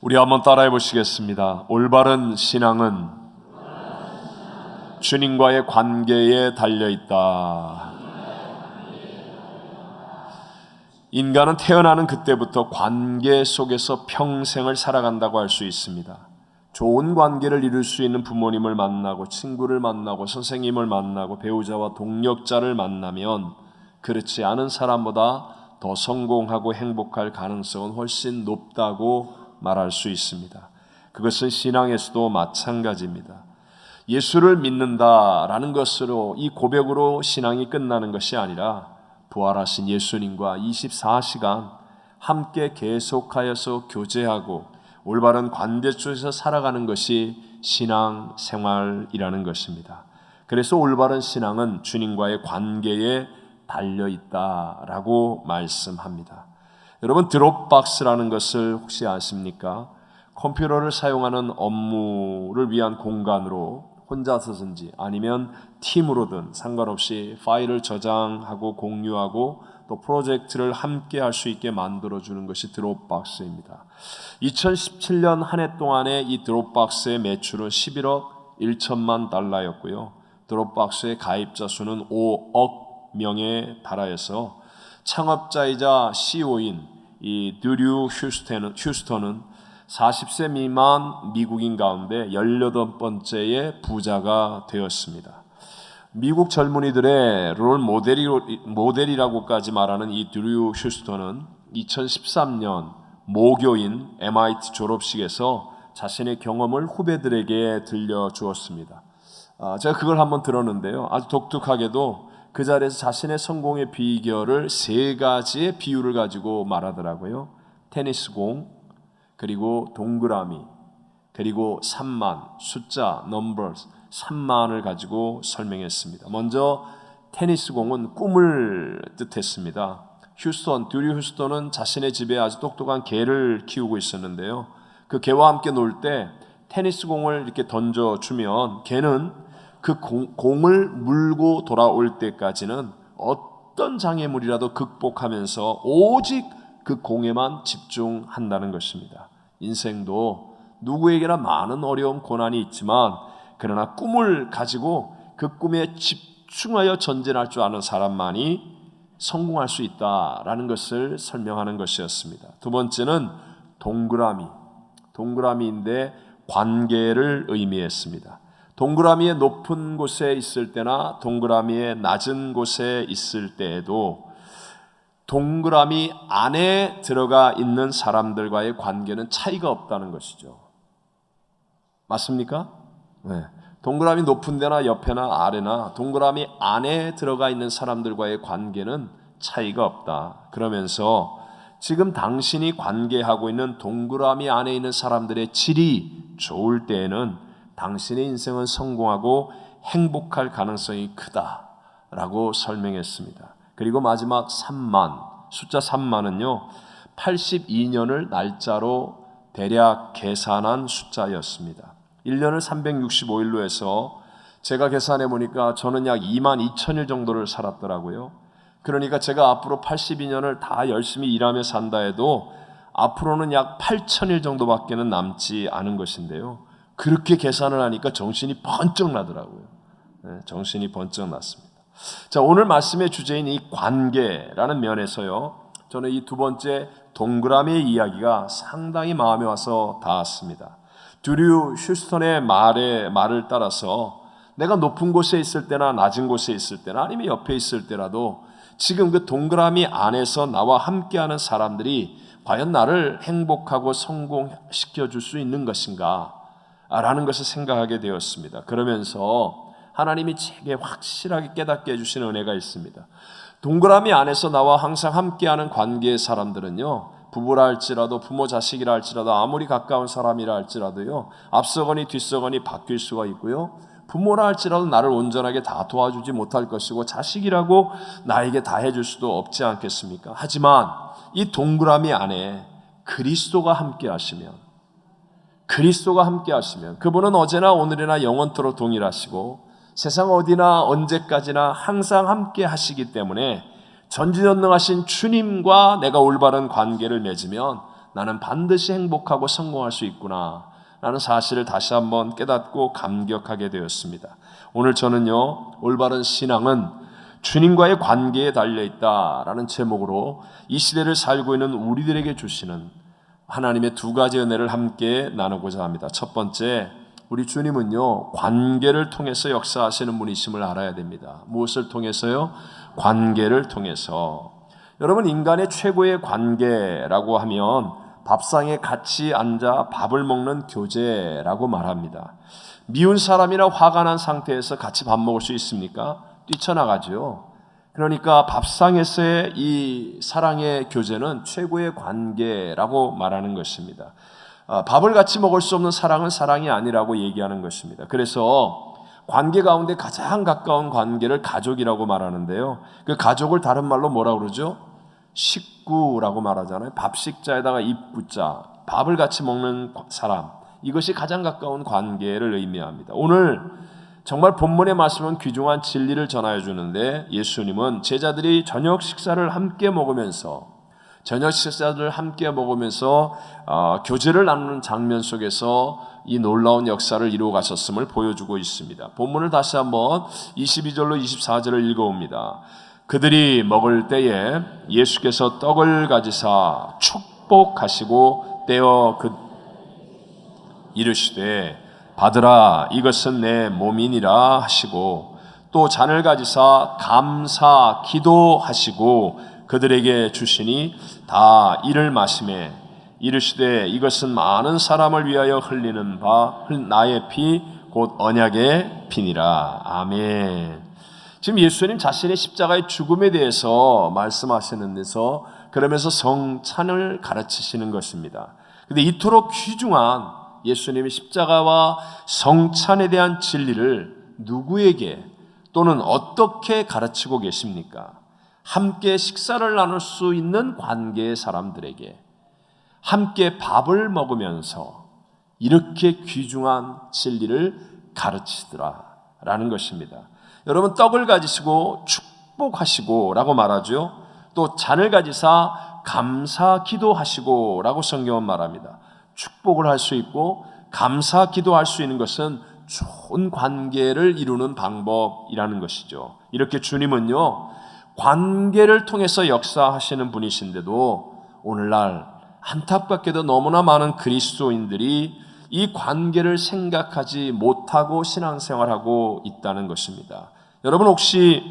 우리 한번 따라해 보시겠습니다. 올바른 신앙은 주님과의 관계에 달려있다. 인간은 태어나는 그때부터 관계 속에서 평생을 살아간다고 할 수 있습니다. 좋은 관계를 이룰 수 있는 부모님을 만나고 친구를 만나고 선생님을 만나고 배우자와 동력자를 만나면 그렇지 않은 사람보다 더 성공하고 행복할 가능성은 훨씬 높다고 말할 수 있습니다. 그것은 신앙에서도 마찬가지입니다. 예수를 믿는다라는 것으로 이 고백으로 신앙이 끝나는 것이 아니라 부활하신 예수님과 24시간 함께 계속하여서 교제하고 올바른 관계 속에서 살아가는 것이 신앙 생활이라는 것입니다. 그래서 올바른 신앙은 주님과의 관계에 달려있다라고 말씀합니다. 여러분, 드롭박스라는 것을 혹시 아십니까? 컴퓨터를 사용하는 업무를 위한 공간으로 혼자서든지 아니면 팀으로든 상관없이 파일을 저장하고 공유하고 또 프로젝트를 함께 할 수 있게 만들어주는 것이 드롭박스입니다. 2017년 한 해 동안에 이 드롭박스의 매출은 11억 1천만 달러였고요. 드롭박스의 가입자 수는 5억 명에 달하여서 창업자이자 CEO인 이 드류 휴스턴은 40세 미만 미국인 가운데 18번째의 부자가 되었습니다. 미국 젊은이들의 롤 모델이라고까지 말하는 이 드류 휴스턴은 2013년 모교인 MIT 졸업식에서 자신의 경험을 후배들에게 들려주었습니다. 제가 그걸 한번 들었는데요. 아주 독특하게도 그 자리에서 자신의 성공의 비결을 3가지의 비유를 가지고 말하더라고요. 테니스공, 그리고 동그라미, 그리고 3만, 숫자, numbers, 3만을 가지고 설명했습니다. 먼저 테니스공은 꿈을 뜻했습니다. 드류 휴스턴은 자신의 집에 아주 똑똑한 개를 키우고 있었는데요. 그 개와 함께 놀 때 테니스공을 이렇게 던져주면 개는 그 공을 물고 돌아올 때까지는 어떤 장애물이라도 극복하면서 오직 그 공에만 집중한다는 것입니다. 인생도 누구에게나 많은 어려움, 고난이 있지만 그러나 꿈을 가지고 그 꿈에 집중하여 전진할 줄 아는 사람만이 성공할 수 있다라는 것을 설명하는 것이었습니다. 두 번째는 동그라미인데 관계를 의미했습니다. 동그라미의 높은 곳에 있을 때나 동그라미의 낮은 곳에 있을 때에도 동그라미 안에 들어가 있는 사람들과의 관계는 차이가 없다는 것이죠. 맞습니까? 네. 동그라미 높은 데나 옆에나 아래나 동그라미 안에 들어가 있는 사람들과의 관계는 차이가 없다. 그러면서 지금 당신이 관계하고 있는 동그라미 안에 있는 사람들의 질이 좋을 때에는 당신의 인생은 성공하고 행복할 가능성이 크다라고 설명했습니다. 그리고 마지막 3만, 숫자 3만은요 82년을 날짜로 대략 계산한 숫자였습니다. 1년을 365일로 해서 제가 계산해 보니까 저는 약 2만 2천일 정도를 살았더라고요. 그러니까 제가 앞으로 82년을 다 열심히 일하며 산다 해도 앞으로는 약 8천일 정도밖에는 남지 않은 것인데요. 그렇게 계산을 하니까 정신이 번쩍 나더라고요. 네, 정신이 번쩍 났습니다. 자, 오늘 말씀의 주제인 이 관계라는 면에서요, 저는 이 두 번째 동그라미의 이야기가 상당히 마음에 와서 닿았습니다. 드류 휴스턴의 말을 따라서 내가 높은 곳에 있을 때나 낮은 곳에 있을 때나 아니면 옆에 있을 때라도 지금 그 동그라미 안에서 나와 함께하는 사람들이 과연 나를 행복하고 성공시켜 줄 수 있는 것인가 라는 것을 생각하게 되었습니다. 그러면서 하나님이 제게 확실하게 깨닫게 해주시는 은혜가 있습니다. 동그라미 안에서 나와 항상 함께하는 관계의 사람들은요, 부부라 할지라도 부모 자식이라 할지라도 아무리 가까운 사람이라 할지라도요, 앞서거니 뒤서거니 바뀔 수가 있고요, 부모라 할지라도 나를 온전하게 다 도와주지 못할 것이고 자식이라고 나에게 다 해줄 수도 없지 않겠습니까? 하지만 이 동그라미 안에 그리스도가 함께 하시면 그분은 어제나 오늘이나 영원토록 동일하시고 세상 어디나 언제까지나 항상 함께 하시기 때문에 전지전능하신 주님과 내가 올바른 관계를 맺으면 나는 반드시 행복하고 성공할 수 있구나 라는 사실을 다시 한번 깨닫고 감격하게 되었습니다. 오늘 저는요, 올바른 신앙은 주님과의 관계에 달려있다라는 제목으로 이 시대를 살고 있는 우리들에게 주시는 하나님의 두 가지 은혜를 함께 나누고자 합니다. 첫 번째, 우리 주님은요, 관계를 통해서 역사하시는 분이심을 알아야 됩니다. 무엇을 통해서요? 관계를 통해서. 여러분, 인간의 최고의 관계라고 하면 밥상에 같이 앉아 밥을 먹는 교제라고 말합니다. 미운 사람이나 화가 난 상태에서 같이 밥 먹을 수 있습니까? 뛰쳐나가죠. 그러니까 밥상에서의 이 사랑의 교제는 최고의 관계라고 말하는 것입니다. 밥을 같이 먹을 수 없는 사랑은 사랑이 아니라고 얘기하는 것입니다. 그래서 관계 가운데 가장 가까운 관계를 가족이라고 말하는데요. 그 가족을 다른 말로 뭐라고 그러죠? 식구라고 말하잖아요. 밥식자에다가 입구자, 밥을 같이 먹는 사람, 이것이 가장 가까운 관계를 의미합니다. 오늘 정말 본문의 말씀은 귀중한 진리를 전하여 주는데, 예수님은 제자들이 저녁 식사를 함께 먹으면서 교제를 나누는 장면 속에서 이 놀라운 역사를 이루어 가셨음을 보여주고 있습니다. 본문을 다시 한번 22절로 24절을 읽어옵니다. 그들이 먹을 때에 예수께서 떡을 가지사 축복하시고 떼어 이르시되 받으라, 이것은 내 몸이니라 하시고, 또 잔을 가지사 감사 기도하시고 그들에게 주시니 다 이를 마시매 이르시되 이것은 많은 사람을 위하여 흘리는 바 나의 피 곧 언약의 피니라. 아멘. 지금 예수님 자신의 십자가의 죽음에 대해서 말씀하시는 데서 그러면서 성찬을 가르치시는 것입니다. 근데 이토록 귀중한 예수님의 십자가와 성찬에 대한 진리를 누구에게 또는 어떻게 가르치고 계십니까? 함께 식사를 나눌 수 있는 관계의 사람들에게 함께 밥을 먹으면서 이렇게 귀중한 진리를 가르치더라라는 것입니다. 여러분, 떡을 가지시고 축복하시고 라고 말하죠. 또 잔을 가지사 감사 기도하시고 라고 성경은 말합니다. 축복을 할 수 있고 감사 기도할 수 있는 것은 좋은 관계를 이루는 방법이라는 것이죠. 이렇게 주님은요, 관계를 통해서 역사하시는 분이신데도 오늘날 안타깝게도 너무나 많은 그리스도인들이 이 관계를 생각하지 못하고 신앙생활하고 있다는 것입니다. 여러분, 혹시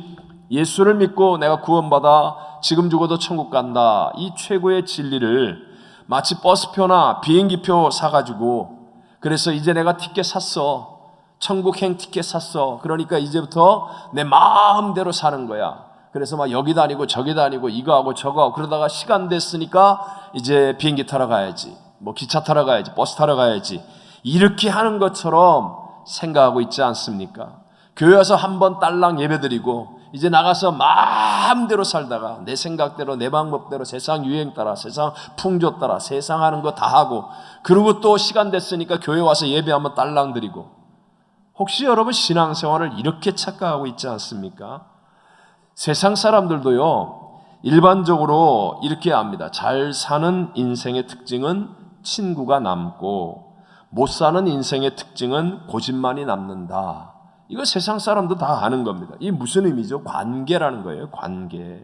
예수를 믿고 내가 구원받아 지금 죽어도 천국 간다, 이 최고의 진리를 마치 버스표나 비행기표 사가지고, 그래서 이제 내가 티켓 샀어, 천국행 티켓 샀어, 그러니까 이제부터 내 마음대로 사는 거야, 그래서 막 여기 다니고 저기 다니고 이거 하고 저거 하고 그러다가 시간 됐으니까 이제 비행기 타러 가야지, 뭐 기차 타러 가야지, 버스 타러 가야지, 이렇게 하는 것처럼 생각하고 있지 않습니까? 교회 와서 한번 딸랑 예배드리고 이제 나가서 마음대로 살다가 내 생각대로 내 방법대로 세상 유행 따라 세상 풍조 따라 세상 하는 거 다 하고, 그리고 또 시간 됐으니까 교회 와서 예배 한번 딸랑 드리고, 혹시 여러분 신앙생활을 이렇게 착각하고 있지 않습니까? 세상 사람들도요, 일반적으로 이렇게 압니다. 잘 사는 인생의 특징은 친구가 남고 못 사는 인생의 특징은 고집만이 남는다. 이거 세상 사람도 다 아는 겁니다. 이게 무슨 의미죠? 관계라는 거예요. 관계.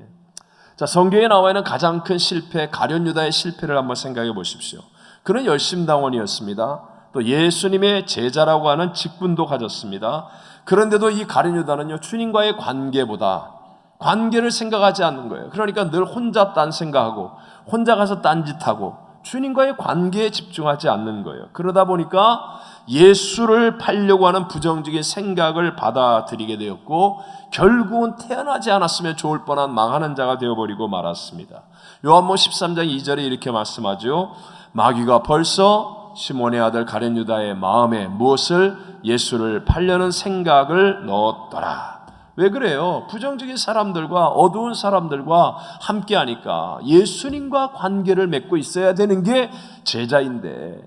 자, 성경에 나와 있는 가장 큰 실패, 가룟 유다의 실패를 한번 생각해 보십시오. 그는 열심당원이었습니다. 또 예수님의 제자라고 하는 직분도 가졌습니다. 그런데도 이 가룟 유다는요, 주님과의 관계보다 관계를 생각하지 않는 거예요. 그러니까 늘 혼자 딴 생각하고 혼자 가서 딴짓하고 주님과의 관계에 집중하지 않는 거예요. 그러다 보니까 예수를 팔려고 하는 부정적인 생각을 받아들이게 되었고, 결국은 태어나지 않았으면 좋을 뻔한 망하는 자가 되어버리고 말았습니다. 요한복음 13장 2절에 이렇게 말씀하죠. 마귀가 벌써 시몬의 아들 가룟 유다의 마음에 무엇을? 예수를 팔려는 생각을 넣었더라. 왜 그래요? 부정적인 사람들과 어두운 사람들과 함께하니까 예수님과 관계를 맺고 있어야 되는 게 제자인데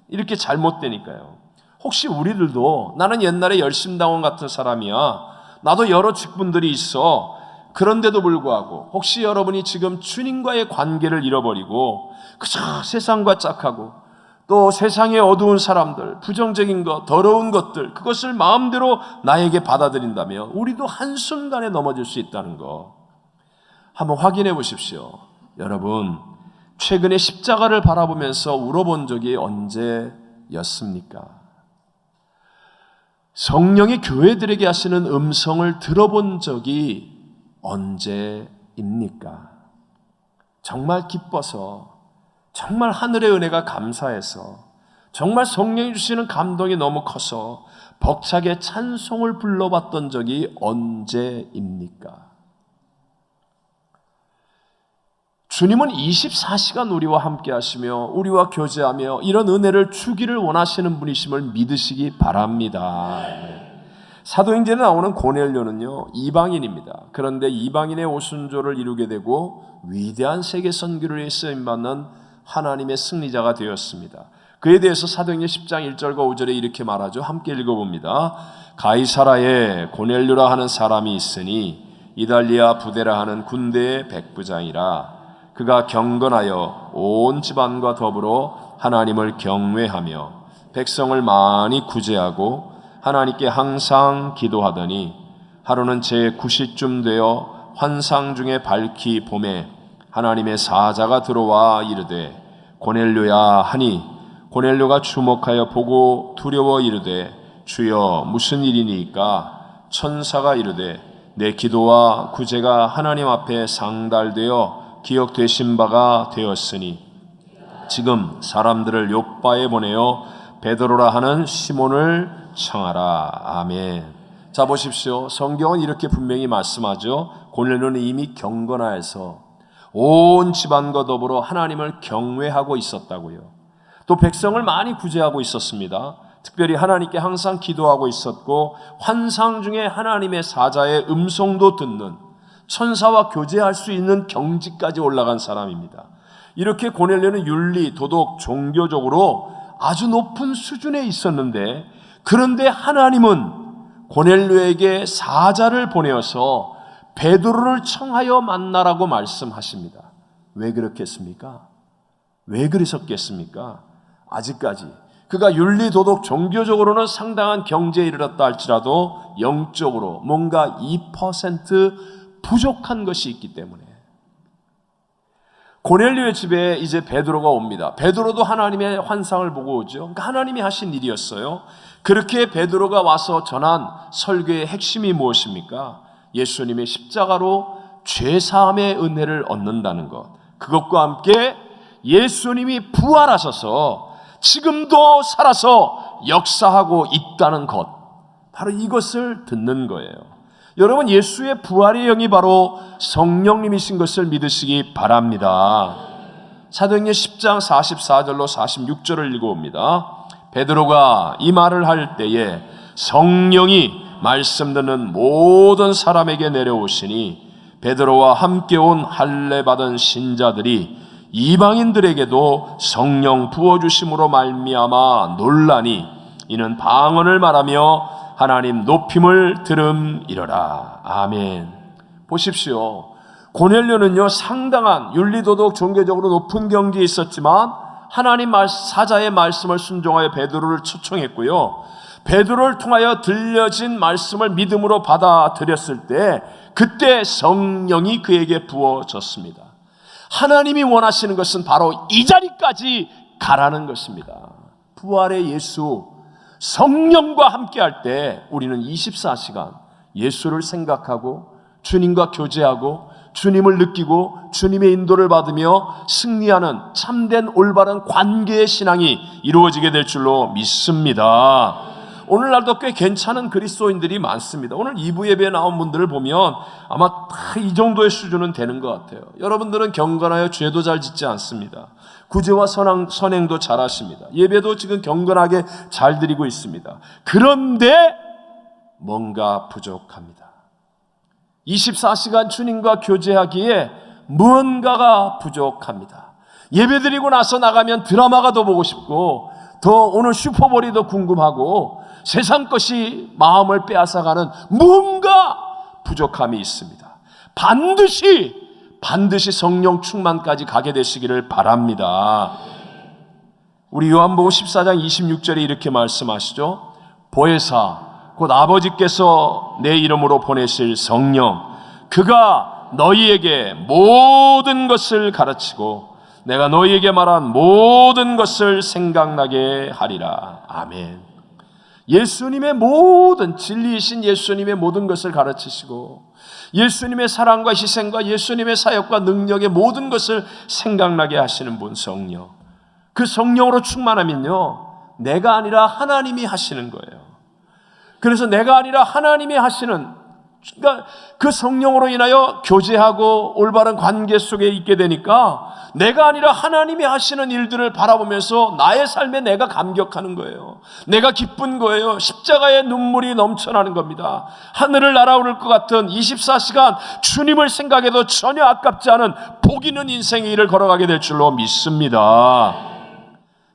이렇게 잘못되니까요. 혹시 우리들도 나는 옛날에 열심당원 같은 사람이야, 나도 여러 직분들이 있어, 그런데도 불구하고 혹시 여러분이 지금 주님과의 관계를 잃어버리고 그저 세상과 짝하고 또 세상의 어두운 사람들, 부정적인 것, 더러운 것들, 그것을 마음대로 나에게 받아들인다면 우리도 한순간에 넘어질 수 있다는 거 한번 확인해 보십시오. 여러분, 최근에 십자가를 바라보면서 울어본 적이 언제였습니까? 성령이 교회들에게 하시는 음성을 들어본 적이 언제입니까? 정말 기뻐서, 정말 하늘의 은혜가 감사해서, 정말 성령이 주시는 감동이 너무 커서 벅차게 찬송을 불러봤던 적이 언제입니까? 주님은 24시간 우리와 함께 하시며 우리와 교제하며 이런 은혜를 주기를 원하시는 분이심을 믿으시기 바랍니다. 사도행전에 나오는 고넬료는요, 이방인입니다. 그런데 이방인의 오순조를 이루게 되고 위대한 세계 선교를 위해 쓰임받는 하나님의 승리자가 되었습니다. 그에 대해서 사도행전 10장 1절과 5절에 이렇게 말하죠. 함께 읽어봅니다. 가이사라에 고넬료라 하는 사람이 있으니 이달리아 부데라 하는 군대의 백부장이라. 그가 경건하여 온 집안과 더불어 하나님을 경외하며 백성을 많이 구제하고 하나님께 항상 기도하더니 하루는 제9시쯤 되어 환상 중에 밝히 봄에 하나님의 사자가 들어와 이르되 고넬료야 하니 고넬료가 주목하여 보고 두려워 이르되 주여 무슨 일이니까? 천사가 이르되 내 기도와 구제가 하나님 앞에 상달되어 기억되신 바가 되었으니 지금 사람들을 요빠에 보내어 베드로라 하는 시몬을 청하라. 아멘. 자, 보십시오. 성경은 이렇게 분명히 말씀하죠. 고넬료는 이미 경건하여서 온 집안과 더불어 하나님을 경외하고 있었다고요. 또 백성을 많이 구제하고 있었습니다. 특별히 하나님께 항상 기도하고 있었고 환상 중에 하나님의 사자의 음성도 듣는, 천사와 교제할 수 있는 경지까지 올라간 사람입니다. 이렇게 고넬료는 윤리, 도덕, 종교적으로 아주 높은 수준에 있었는데, 그런데 하나님은 고넬료에게 사자를 보내어서 베드로를 청하여 만나라고 말씀하십니다. 왜 그렇겠습니까? 왜 그러셨겠습니까? 아직까지 그가 윤리, 도덕, 종교적으로는 상당한 경지에 이르렀다 할지라도 영적으로 뭔가 2% 부족한 것이 있기 때문에 고넬료의 집에 이제 베드로가 옵니다. 베드로도 하나님의 환상을 보고 오죠. 그러니까 하나님이 하신 일이었어요. 그렇게 베드로가 와서 전한 설교의 핵심이 무엇입니까? 예수님의 십자가로 죄사함의 은혜를 얻는다는 것, 그것과 함께 예수님이 부활하셔서 지금도 살아서 역사하고 있다는 것, 바로 이것을 듣는 거예요. 여러분, 예수의 부활의 영이 바로 성령님이신 것을 믿으시기 바랍니다. 사도행전 10장 44절로 46절을 읽어봅니다. 베드로가 이 말을 할 때에 성령이 말씀 듣는 모든 사람에게 내려오시니 베드로와 함께 온 할례 받은 신자들이 이방인들에게도 성령 부어주심으로 말미암아 놀라니 이는 방언을 말하며 하나님 높임을 들음이러라. 아멘. 보십시오. 고넬료는요, 상당한 윤리도덕 종교적으로 높은 경지에 있었지만 하나님 사자의 말씀을 순종하여 베드로를 초청했고요, 베드로를 통하여 들려진 말씀을 믿음으로 받아들였을 때 그때 성령이 그에게 부어졌습니다. 하나님이 원하시는 것은 바로 이 자리까지 가라는 것입니다. 부활의 예수, 성령과 함께할 때 우리는 24시간 예수를 생각하고 주님과 교제하고 주님을 느끼고 주님의 인도를 받으며 승리하는 참된 올바른 관계의 신앙이 이루어지게 될 줄로 믿습니다. 오늘날도 꽤 괜찮은 그리스도인들이 많습니다. 오늘 2부 예배에 나온 분들을 보면 아마 다 이 정도의 수준은 되는 것 같아요. 여러분들은 경건하여 죄도 잘 짓지 않습니다. 구제와 선행도 잘 하십니다. 예배도 지금 경건하게 잘 드리고 있습니다. 그런데 뭔가 부족합니다. 24시간 주님과 교제하기에 무언가가 부족합니다. 예배 드리고 나서 나가면 드라마가 더 보고 싶고, 더 오늘 슈퍼볼이 더 궁금하고, 세상 것이 마음을 빼앗아가는 무언가 부족함이 있습니다. 반드시 성령 충만까지 가게 되시기를 바랍니다. 우리 요한복음 14장 26절에 이렇게 말씀하시죠. 보혜사 곧 아버지께서 내 이름으로 보내실 성령, 그가 너희에게 모든 것을 가르치고 내가 너희에게 말한 모든 것을 생각나게 하리라. 아멘. 예수님의 모든 진리이신 예수님의 모든 것을 가르치시고 예수님의 사랑과 희생과 예수님의 사역과 능력의 모든 것을 생각나게 하시는 분 성령. 그 성령으로 충만하면요, 내가 아니라 하나님이 하시는 거예요. 그래서 내가 아니라 하나님이 하시는, 그러니까 그 성령으로 인하여 교제하고 올바른 관계 속에 있게 되니까 내가 아니라 하나님이 하시는 일들을 바라보면서 나의 삶에 내가 감격하는 거예요. 내가 기쁜 거예요. 십자가의 눈물이 넘쳐나는 겁니다. 하늘을 날아오를 것 같은 24시간 주님을 생각해도 전혀 아깝지 않은 복 있는 인생의 일을 걸어가게 될 줄로 믿습니다.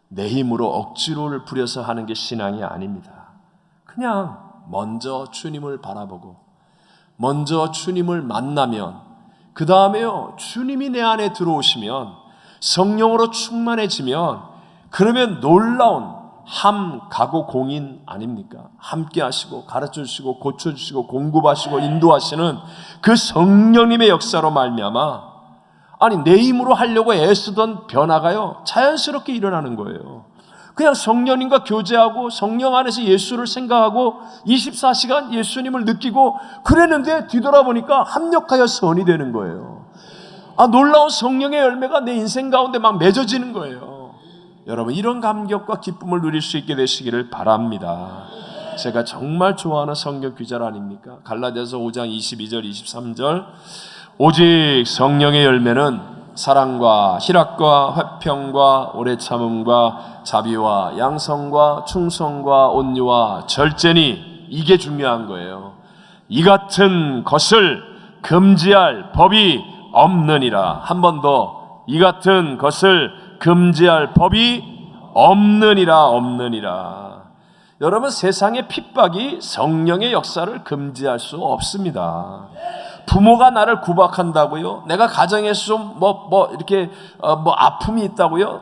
내 힘으로 억지로를 부려서 하는 게 신앙이 아닙니다. 그냥 먼저 주님을 바라보고 먼저 주님을 만나면, 그 다음에요, 주님이 내 안에 들어오시면, 성령으로 충만해지면, 그러면 놀라운 함, 가고 공인 아닙니까? 함께 하시고 가르쳐 주시고 고쳐 주시고 공급하시고 인도하시는 그 성령님의 역사로 말미암아, 아니 내 힘으로 하려고 애쓰던 변화가요 자연스럽게 일어나는 거예요. 그냥 성령님과 교제하고 성령 안에서 예수를 생각하고 24시간 예수님을 느끼고 그랬는데 뒤돌아보니까 합력하여 선이 되는 거예요. 놀라운 성령의 열매가 내 인생 가운데 막 맺어지는 거예요. 여러분, 이런 감격과 기쁨을 누릴 수 있게 되시기를 바랍니다. 제가 정말 좋아하는 성경 구절 아닙니까? 갈라디아서 5장 22절 23절, 오직 성령의 열매는 사랑과 희락과 화평과 오래 참음과 자비와 양성과 충성과 온유와 절제니, 이게 중요한 거예요. 이 같은 것을 금지할 법이 없느니라. 한 번 더, 이 같은 것을 금지할 법이 없느니라. 여러분, 세상의 핍박이 성령의 역사를 금지할 수 없습니다. 부모가 나를 구박한다고요? 내가 가정에서 좀 이렇게 아픔이 있다고요?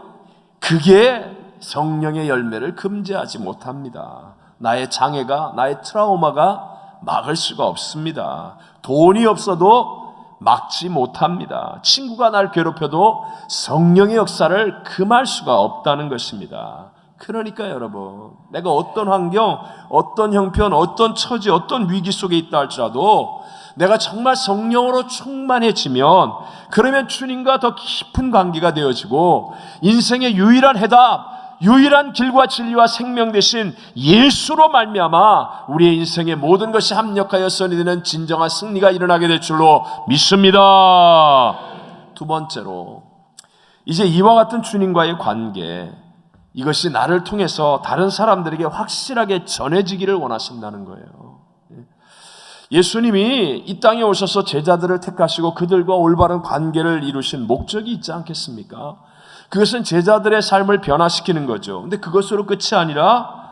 그게 성령의 열매를 금지하지 못합니다. 나의 장애가, 나의 트라우마가 막을 수가 없습니다. 돈이 없어도 막지 못합니다. 친구가 날 괴롭혀도 성령의 역사를 금할 수가 없다는 것입니다. 그러니까 여러분, 내가 어떤 환경, 어떤 형편, 어떤 처지, 어떤 위기 속에 있다 할지라도 내가 정말 성령으로 충만해지면, 그러면 주님과 더 깊은 관계가 되어지고 인생의 유일한 해답, 유일한 길과 진리와 생명 되신 예수로 말미암아 우리의 인생의 모든 것이 합력하여 선이 되는 진정한 승리가 일어나게 될 줄로 믿습니다. 두 번째로, 이제 이와 같은 주님과의 관계, 이것이 나를 통해서 다른 사람들에게 확실하게 전해지기를 원하신다는 거예요. 예수님이 이 땅에 오셔서 제자들을 택하시고 그들과 올바른 관계를 이루신 목적이 있지 않겠습니까? 그것은 제자들의 삶을 변화시키는 거죠. 근데 그것으로 끝이 아니라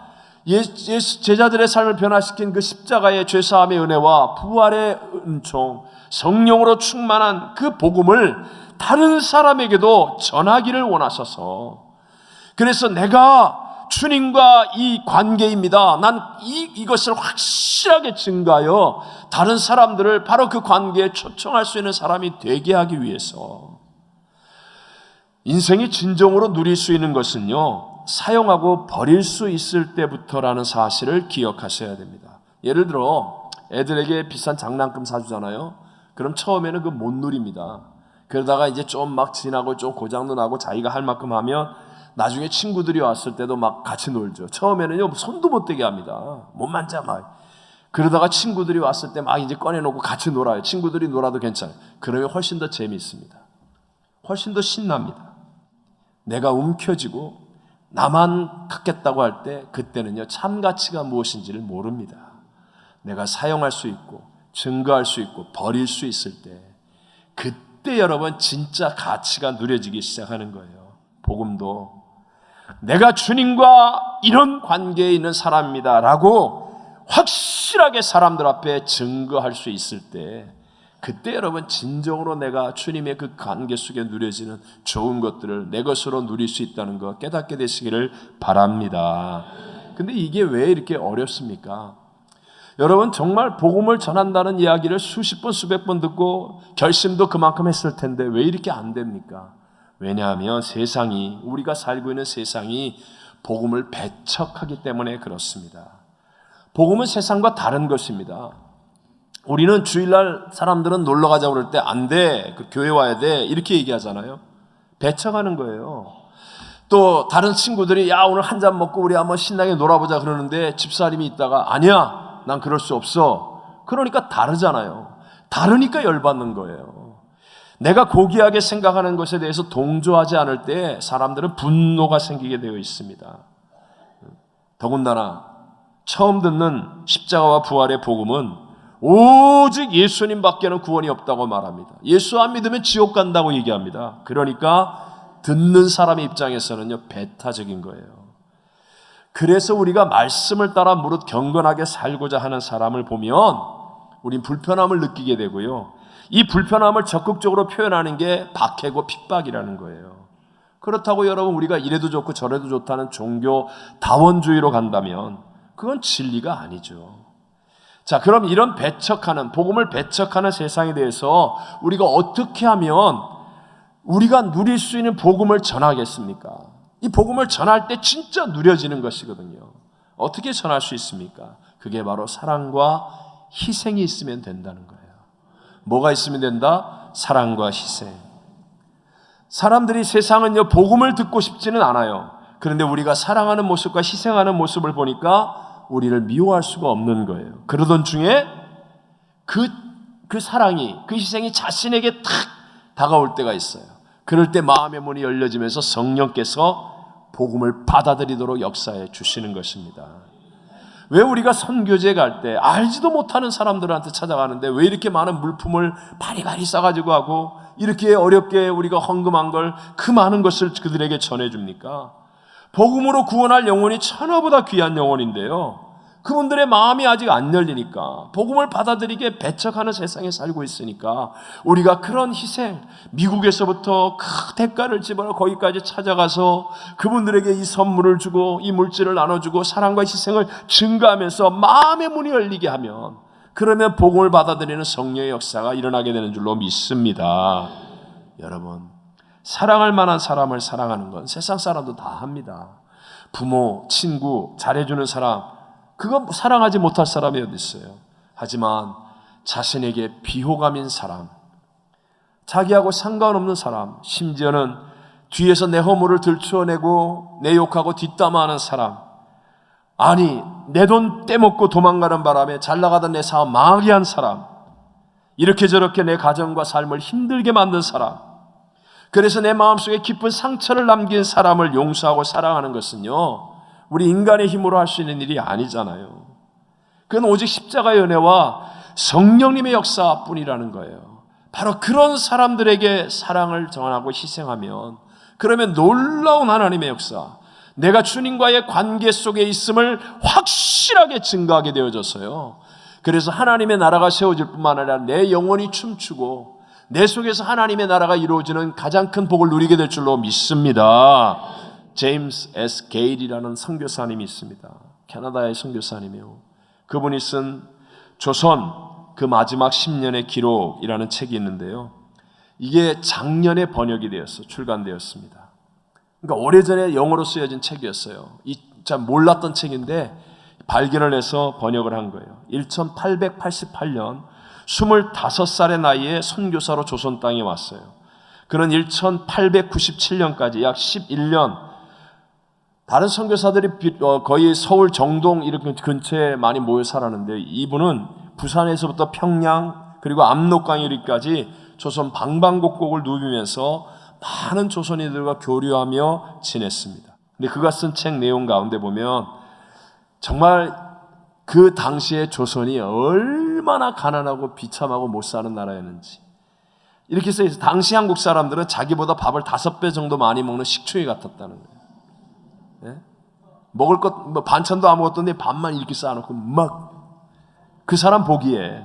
제자들의 삶을 변화시킨 그 십자가의 죄사함의 은혜와 부활의 은총, 성령으로 충만한 그 복음을 다른 사람에게도 전하기를 원하셔서, 그래서 내가 주님과 이 관계입니다, 난 이것을 확실하게 증가하여 다른 사람들을 바로 그 관계에 초청할 수 있는 사람이 되게 하기 위해서, 인생이 진정으로 누릴 수 있는 것은요, 사용하고 버릴 수 있을 때부터라는 사실을 기억하셔야 됩니다. 예를 들어 애들에게 비싼 장난감 사주잖아요. 그럼 처음에는 그 못 누립니다. 그러다가 이제 좀 막 지나고 좀 고장도 나고 자기가 할 만큼 하면 나중에 친구들이 왔을 때도 막 같이 놀죠. 처음에는요, 손도 못 대게 합니다. 못 만져 막. 그러다가 친구들이 왔을 때 막 이제 꺼내놓고 같이 놀아요. 친구들이 놀아도 괜찮아요. 그러면 훨씬 더 재미있습니다. 훨씬 더 신납니다. 내가 움켜쥐고 나만 갖겠다고 할 때, 그때는요, 참 가치가 무엇인지를 모릅니다. 내가 사용할 수 있고 증거할 수 있고 버릴 수 있을 때, 그때 여러분 진짜 가치가 누려지기 시작하는 거예요. 복음도 내가 주님과 이런 관계에 있는 사람입니다 라고 확실하게 사람들 앞에 증거할 수 있을 때, 그때 여러분 진정으로 내가 주님의 그 관계 속에 누려지는 좋은 것들을 내 것으로 누릴 수 있다는 거 깨닫게 되시기를 바랍니다. 근데 이게 왜 이렇게 어렵습니까? 여러분 정말 복음을 전한다는 이야기를 수십 번 수백 번 듣고 결심도 그만큼 했을 텐데 왜 이렇게 안 됩니까? 왜냐하면 세상이, 우리가 살고 있는 세상이 복음을 배척하기 때문에 그렇습니다. 복음은 세상과 다른 것입니다. 우리는 주일날 사람들은 놀러 가자고 그럴 때 안 돼, 그 교회 와야 돼 이렇게 얘기하잖아요. 배척하는 거예요. 또 다른 친구들이 야 오늘 한 잔 먹고 우리 한번 신나게 놀아보자 그러는데 집사님이 있다가 아니야 난 그럴 수 없어. 그러니까 다르잖아요. 다르니까 열받는 거예요. 내가 고귀하게 생각하는 것에 대해서 동조하지 않을 때 사람들은 분노가 생기게 되어 있습니다. 더군다나 처음 듣는 십자가와 부활의 복음은 오직 예수님밖에는 구원이 없다고 말합니다. 예수 안 믿으면 지옥 간다고 얘기합니다. 그러니까 듣는 사람의 입장에서는요 배타적인 거예요. 그래서 우리가 말씀을 따라 무릇 경건하게 살고자 하는 사람을 보면 우린 불편함을 느끼게 되고요. 이 불편함을 적극적으로 표현하는 게 박해고 핍박이라는 거예요. 그렇다고 여러분 우리가 이래도 좋고 저래도 좋다는 종교 다원주의로 간다면 그건 진리가 아니죠. 자, 그럼 이런 배척하는, 복음을 배척하는 세상에 대해서 우리가 어떻게 하면 우리가 누릴 수 있는 복음을 전하겠습니까? 이 복음을 전할 때 진짜 누려지는 것이거든요. 어떻게 전할 수 있습니까? 그게 바로 사랑과 희생이 있으면 된다는 거예요. 뭐가 있으면 된다? 사랑과 희생. 사람들이 세상은요, 복음을 듣고 싶지는 않아요. 그런데 우리가 사랑하는 모습과 희생하는 모습을 보니까 우리를 미워할 수가 없는 거예요. 그러던 중에 그 사랑이, 그 희생이 자신에게 탁 다가올 때가 있어요. 그럴 때 마음의 문이 열려지면서 성령께서 복음을 받아들이도록 역사해 주시는 것입니다. 왜 우리가 선교지에 갈 때 알지도 못하는 사람들한테 찾아가는데 왜 이렇게 많은 물품을 바리바리 싸가지고 하고 이렇게 어렵게 우리가 헌금한 걸 그 많은 것을 그들에게 전해줍니까? 복음으로 구원할 영혼이 천하보다 귀한 영혼인데요. 그분들의 마음이 아직 안 열리니까 복음을 받아들이게 배척하는 세상에 살고 있으니까 우리가 그런 희생, 미국에서부터 큰 대가를 집어넣어 거기까지 찾아가서 그분들에게 이 선물을 주고 이 물질을 나눠주고 사랑과 희생을 증가하면서 마음의 문이 열리게 하면 그러면 복음을 받아들이는 성령의 역사가 일어나게 되는 줄로 믿습니다. 여러분, 사랑할 만한 사람을 사랑하는 건 세상 사람도 다 합니다. 부모, 친구, 잘해주는 사람, 그건 사랑하지 못할 사람이 어디 있어요. 하지만 자신에게 비호감인 사람, 자기하고 상관없는 사람, 심지어는 뒤에서 내 허물을 들추어내고 내 욕하고 뒷담화하는 사람, 아니 내 돈 떼먹고 도망가는 바람에 잘나가던 내 사업 망하게 한 사람, 이렇게 저렇게 내 가정과 삶을 힘들게 만든 사람, 그래서 내 마음속에 깊은 상처를 남긴 사람을 용서하고 사랑하는 것은요, 우리 인간의 힘으로 할 수 있는 일이 아니잖아요. 그건 오직 십자가의 은혜와 성령님의 역사뿐이라는 거예요. 바로 그런 사람들에게 사랑을 전하고 희생하면 그러면 놀라운 하나님의 역사, 내가 주님과의 관계 속에 있음을 확실하게 증거하게 되어져서요. 그래서 하나님의 나라가 세워질 뿐만 아니라 내 영혼이 춤추고 내 속에서 하나님의 나라가 이루어지는 가장 큰 복을 누리게 될 줄로 믿습니다. 제임스 S. 게일이라는 선교사님이 있습니다. 캐나다의 선교사님이에요. 그분이 쓴 조선 그 마지막 10년의 기록이라는 책이 있는데요. 이게 작년에 번역이 되어서 출간되었습니다. 그러니까 오래전에 영어로 쓰여진 책이었어요. 잘 몰랐던 책인데 발견을 해서 번역을 한 거예요. 1888년 25살의 나이에 선교사로 조선 땅에 왔어요. 그는 1897년까지 약 11년 다른 선교사들이 거의 서울 정동 이렇게 근처에 많이 모여 살았는데 이분은 부산에서부터 평양 그리고 압록강이리까지 조선 방방곡곡을 누비면서 많은 조선인들과 교류하며 지냈습니다. 근데 그가 쓴 책 내용 가운데 보면 정말 그 당시에 조선이 얼마나 가난하고 비참하고 못 사는 나라였는지 이렇게 써있어요. 당시 한국 사람들은 자기보다 밥을 5배 정도 많이 먹는 식충이 같았다는 거예요. 네? 먹을 것 뭐 반찬도 아무것도 없는데 밥만 이렇게 쌓아놓고 막 그 사람 보기에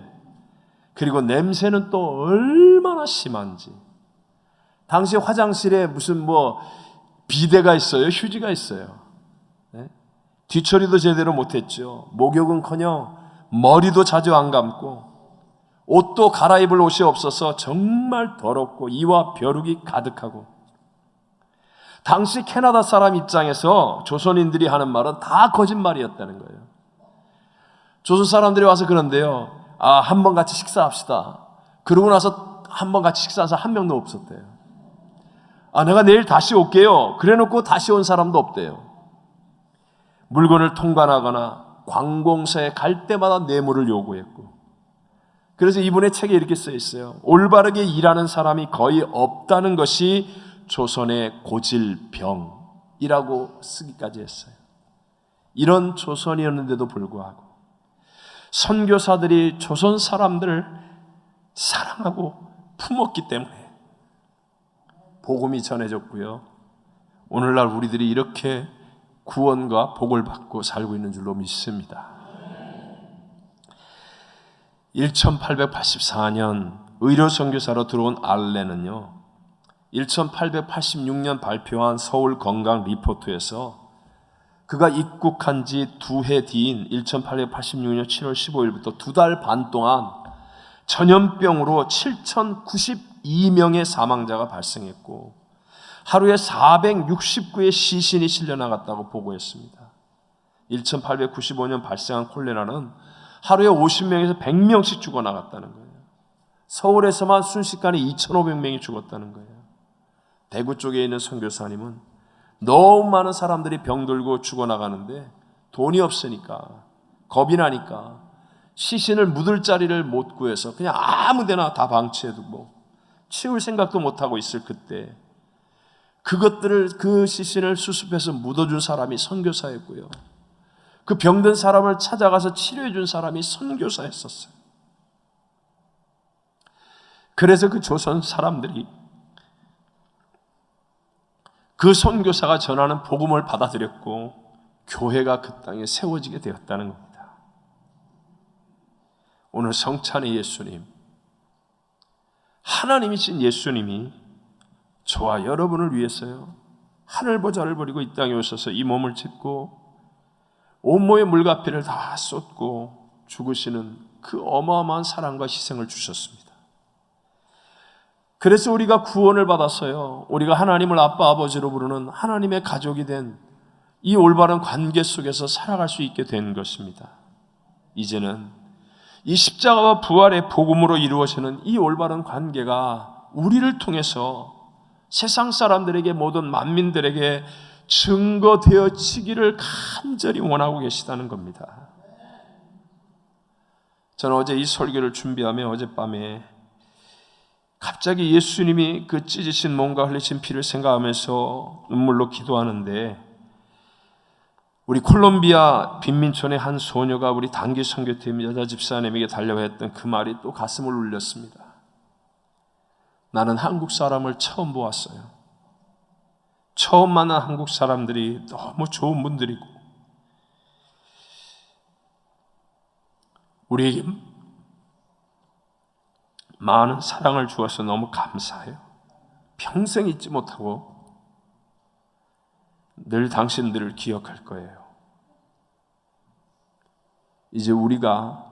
그리고 냄새는 또 얼마나 심한지. 당시 화장실에 무슨 비데가 있어요? 휴지가 있어요. 네? 뒤처리도 제대로 못했죠. 목욕은커녕 머리도 자주 안 감고 옷도 갈아입을 옷이 없어서 정말 더럽고 이와 벼룩이 가득하고, 당시 캐나다 사람 입장에서 조선인들이 하는 말은 다 거짓말이었다는 거예요. 조선 사람들이 와서 그런데요, 한 번 같이 식사합시다. 그러고 나서 한 번 같이 식사해서 한 명도 없었대요. 내가 내일 다시 올게요. 그래놓고 다시 온 사람도 없대요. 물건을 통관하거나 관공서에 갈 때마다 뇌물을 요구했고, 그래서 이분의 책에 이렇게 써 있어요. 올바르게 일하는 사람이 거의 없다는 것이 조선의 고질병이라고 쓰기까지 했어요. 이런 조선이었는데도 불구하고 선교사들이 조선 사람들을 사랑하고 품었기 때문에 복음이 전해졌고요. 오늘날 우리들이 이렇게 구원과 복을 받고 살고 있는 줄로 믿습니다. 1884년 의료 선교사로 들어온 알렌은요, 1886년 발표한 서울 건강 리포트에서 그가 입국한 지 2해 뒤인 1886년 7월 15일부터 2달 반 동안 전염병으로 7,092명의 사망자가 발생했고 하루에 469의 시신이 실려나갔다고 보고했습니다. 1895년 발생한 콜레라는 하루에 50명에서 100명씩 죽어나갔다는 거예요. 서울에서만 순식간에 2,500명이 죽었다는 거예요. 대구 쪽에 있는 선교사님은 너무 많은 사람들이 병들고 죽어나가는데 돈이 없으니까, 겁이 나니까 시신을 묻을 자리를 못 구해서 그냥 아무 데나 다 방치해두고 치울 생각도 못하고 있을 그때 그 시신을 수습해서 묻어준 사람이 선교사였고요. 그 병든 사람을 찾아가서 치료해준 사람이 선교사였었어요. 그래서 그 조선 사람들이 그 선교사가 전하는 복음을 받아들였고 교회가 그 땅에 세워지게 되었다는 겁니다. 오늘 성찬의 예수님, 하나님이신 예수님이 저와 여러분을 위해서요, 하늘 보좌를 버리고 이 땅에 오셔서 이 몸을 짓고 온몸의 물가피를 다 쏟고 죽으시는 그 어마어마한 사랑과 희생을 주셨습니다. 그래서 우리가 구원을 받았어요. 우리가 하나님을 아빠 아버지로 부르는 하나님의 가족이 된 이 올바른 관계 속에서 살아갈 수 있게 된 것입니다. 이제는 이 십자가와 부활의 복음으로 이루어지는 이 올바른 관계가 우리를 통해서 세상 사람들에게, 모든 만민들에게 증거되어지기를 간절히 원하고 계시다는 겁니다. 저는 어제 이 설교를 준비하며 어젯밤에 갑자기 예수님이 그 찢으신 몸과 흘리신 피를 생각하면서 눈물로 기도하는데, 우리 콜롬비아 빈민촌의 한 소녀가 우리 단기 선교팀 여자 집사님에게 달려와 했던 그 말이 또 가슴을 울렸습니다. 나는 한국 사람을 처음 보았어요. 처음 만난 한국 사람들이 너무 좋은 분들이고 우리에게 많은 사랑을 주어서 너무 감사해요. 평생 잊지 못하고 늘 당신들을 기억할 거예요. 이제 우리가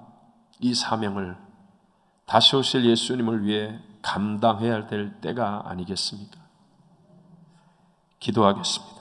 이 사명을 다시 오실 예수님을 위해 감당해야 될 때가 아니겠습니까? 기도하겠습니다.